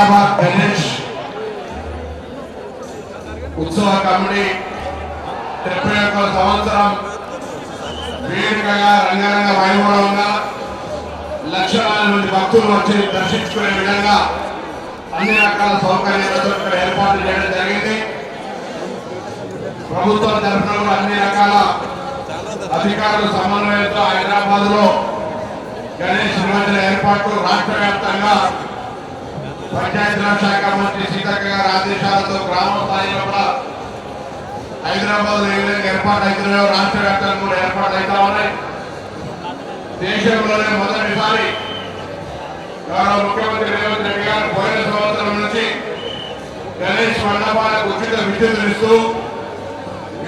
హైదరాబాద్ గణేష్ ఉత్సవ కమిటీ 71వ సంవత్సరం వేడుకగా రంగరంగ వైభవంగా లక్షలాది మంది భక్తులు వచ్చి దర్శించుకునే విధంగా అన్ని రకాల సౌకర్యాలతో ఏర్పాటు చేయడం జరిగింది. ప్రభుత్వం తరఫున కూడా అన్ని రకాల అధికారుల సమన్వయంతో హైదరాబాద్ లో గణేష్ నిమజ్జన ఏర్పాటు రాష్ట్ర వ్యాప్తంగా పంచాయతీరాజ్ శాఖ మంత్రి సీతక్క గారి ఆదేశాలతో గ్రామ స్థాయిలో కూడా హైదరాబాద్ లో ఏ విధంగా ఏర్పాటు అవుతున్నాయో రాష్ట్ర వ్యాప్తంగా కూడా ఏర్పాటు అవుతా ఉన్నాయి. దేశంలోనే మొదటిసారి గౌరవ ముఖ్యమంత్రి రేవంత్ రెడ్డి గారు పోయిన సంవత్సరం నుంచి గణేష్ మండపాలకు ఉచిత విద్యుత్ ఇస్తూ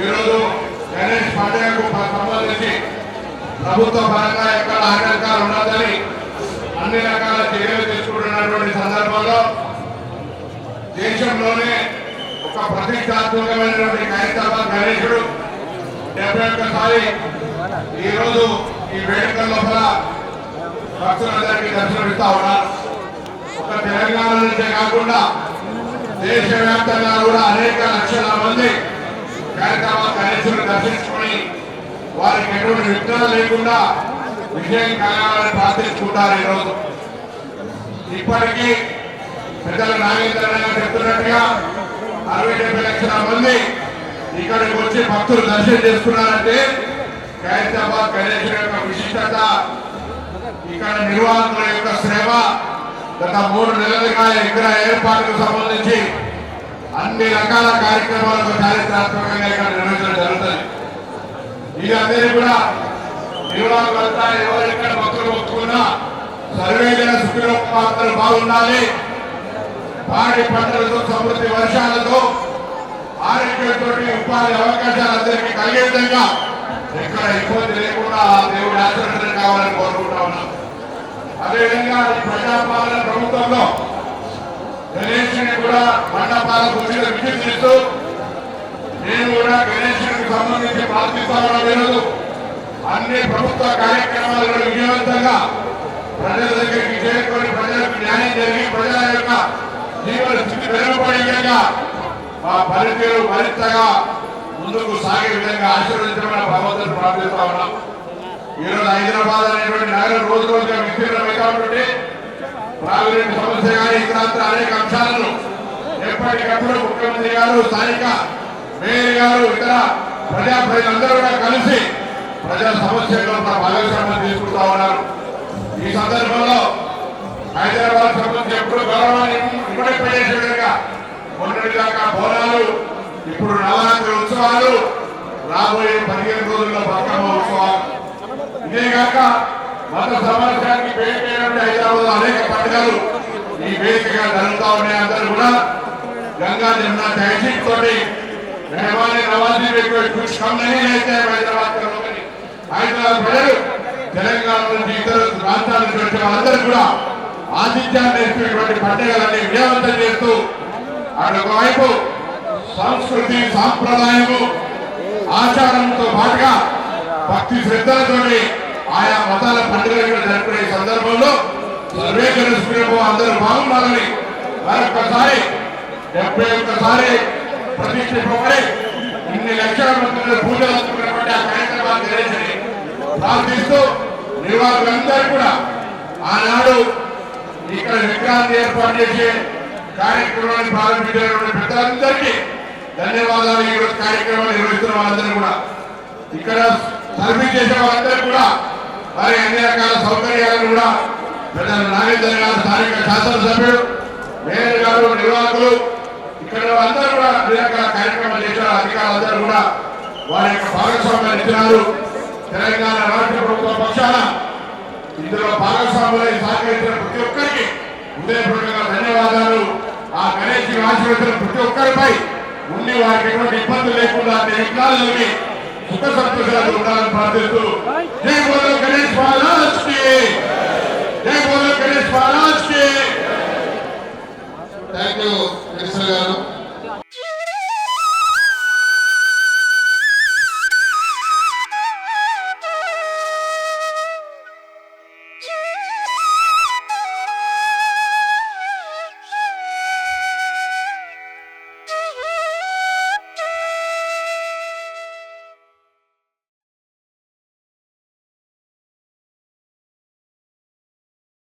ఈరోజు గణేష్ పండుగకు సంబంధించి ప్రభుత్వ పరంగా ఎక్కడ ఆటంకాలు ఉండదని అన్ని రకాల చర్యలు తీసుకుంటున్నటువంటి సందర్భంలో దేశంలోనే ఒక ప్రతిష్టాత్మకమైనటువంటి హైదరాబాద్ గణేశుడు 71సారి ఈరోజు ఈ వేడుకల లోపల భక్తులందరికీ దర్శనమిస్తా ఉన్నారు. ఒక తెలంగాణ నుంచే కాకుండా దేశవ్యాప్తంగా కూడా అనేక లక్షల మంది హైదరాబాద్ గణేశుడిని దర్శించుకొని వారికి ఎటువంటి విఘ్నాలు లేకుండా విజయం కలగాలని ప్రార్థించుకుంటారు. ఈరోజు ఇప్పటికీ పెద్దల నాగేంద్ర చెప్తున్నట్టుగా 60-70 లక్షల మంది ఇక్కడికి వచ్చి భక్తులు దర్శనం చేసుకున్నారంటే హైదరాబాద్ గణేశుడి యొక్క విశిష్టత, ఇక్కడ నిర్వాహకుల యొక్క శ్రమ, గత 3 నెలలుగా విగ్రహ ఏర్పాటుకు సంబంధించి అన్ని రకాల కార్యక్రమాలకు చారిత్రాత్మకంగా ఇక్కడ నిర్వహించడం జరుగుతుంది. ఇది అందరినీ కూడా నిర్వాహకులంతా ఎవరు ఇక్కడ భక్తులు మొక్కుకున్నా సర్వేజన సుఖినోపాత్రలు బాగుండాలి, పాడి పంటలతో సమృద్ధి వర్షాలతో ఆరోగ్యంతో ఉపాధి అవకాశాలు అందరికీ కలిగే విధంగా ఎక్కడ ఇబ్బంది లేకుండా దేవుడి ఆశీర్వాదం కావాలని కోరుకుంటా ఉన్నాం. అదేవిధంగా ఈ ప్రజాపాలన ప్రభుత్వంలో గణేశుని కూడా మండపాలకు ఉచిత విద్యుత్ ఇస్తూ నేను కూడా గణేశునికి సంబంధించి ప్రార్థిస్తాను. అన్ని ప్రభుత్వ కార్యక్రమాలను విజయవంతంగా ప్రజల దగ్గరికి చేరుకొని ప్రజలకు న్యాయం జరిగి ప్రజల యొక్క జీవన స్థితి మెరుగుపడే విధంగా మా పనితీరు మరింతగా ముందుకు సాగే విధంగా ఆశీర్వదించమని భగవంతుని ప్రార్థిస్తా ఉన్నాం. ఈరోజు హైదరాబాద్ అనేటువంటి నగరం రోజు రోజుగా విస్తీర్ణమవుతా ఉంటే ప్రావిడెంట్ సమస్య కానీ ఇతర అనేక అంశాలను ఎప్పటికప్పుడు ముఖ్యమంత్రి గారు, స్థానిక మేయర్ గారు, ఇతర ప్రజాప్రతినిధులందరూ కూడా కలిసి ప్రజా సమస్యల్లో భాగస్వామ్యం తీసుకుంటా ఉన్నారు. ఈ సందర్భంలో హైదరాబాద్ సంబంధించి ఎప్పుడు గౌరవాన్ని ఇమ్మడిపోయేట్టుగా మొన్నటి దాకా బోనాలు, ఇప్పుడు నవరాత్రి ఉత్సవాలు, రాబోయే 15 రోజుల్లో బతుకమ్మ ఉత్సవాలు. ఇదేగాక మత సమాజానికి వేదికైనటువంటి హైదరాబాద్ అనేక పండుగలు ఈ వేదికగా జరుగుతూ ఉన్నాయి. అందరూ కూడా గంగా జమున తహసీల్ తోటి మెహమాని నవాజీ హైదరాబాద్ ప్రజలు తెలంగాణ నుంచి ఇతర రాష్ట్రాల నుంచి వచ్చే వాళ్ళందరూ కూడా ఆతిథ్యాన్ని నేర్పేటువంటి పండుగలన్నీ విజయవంతం చేస్తూ అటువైపు సంస్కృతి సాంప్రదాయము ఆచారంతో పాటుగా భక్తి శ్రద్ధలతో ఆయా మతాల పండుగలు జరుపుకునే సందర్భంలో సర్వే కలుసుకునే అందరూ బాగుండాలని మరొకసారి 71సారి ప్రతిష్ఠింపబడి ఇన్ని లక్షల మంది పూజలు అందుకున్నటువంటి ఆ కార్యక్రమాలు గణేశుని ప్రార్థిస్తూ నిర్వాహకులందరూ కూడా ఆనాడు ఇక్కడ విగ్రహాన్ని ఏర్పాటు చేసే కార్యక్రమాన్ని ప్రారంభించినటువంటి పెద్దలందరికీ ధన్యవాదాలు. ఈ రోజు కార్యక్రమాలు నిర్వహిస్తున్న వాళ్ళందరూ కూడా ఇక్కడ సర్వీస్ చేసే వాళ్ళందరూ కూడా మరి అన్ని రకాల సౌకర్యాలను కూడా పెద్దల నాగేంద్ర గారు, స్థానిక శాసనసభ్యుడు, మేయర్ గారు, నిర్వాహకులు ఇక్కడ అందరూ కూడా అన్ని రకాల కార్యక్రమాలు చేసిన అధికారులందరూ కూడా వారి యొక్క భాగస్వామ్యాలు ఇచ్చినారు. తెలంగాణ రాష్ట్ర ప్రభుత్వ పక్షాన ఇందులో భాగస్వాములై సహకరించిన ప్రతి ఒక్కరికి హృదయపూర్వకంగా ధన్యవాదాలు. ఆ గణేష్ ఆశీర్వదించిన ప్రతి ఒక్కరిపై ఉండి వారికి ఎటువంటి ఇబ్బందులు లేకుండా విఘ్నాలు సుఖ సంతోషాలు ఉండాలని ప్రార్థిస్తూ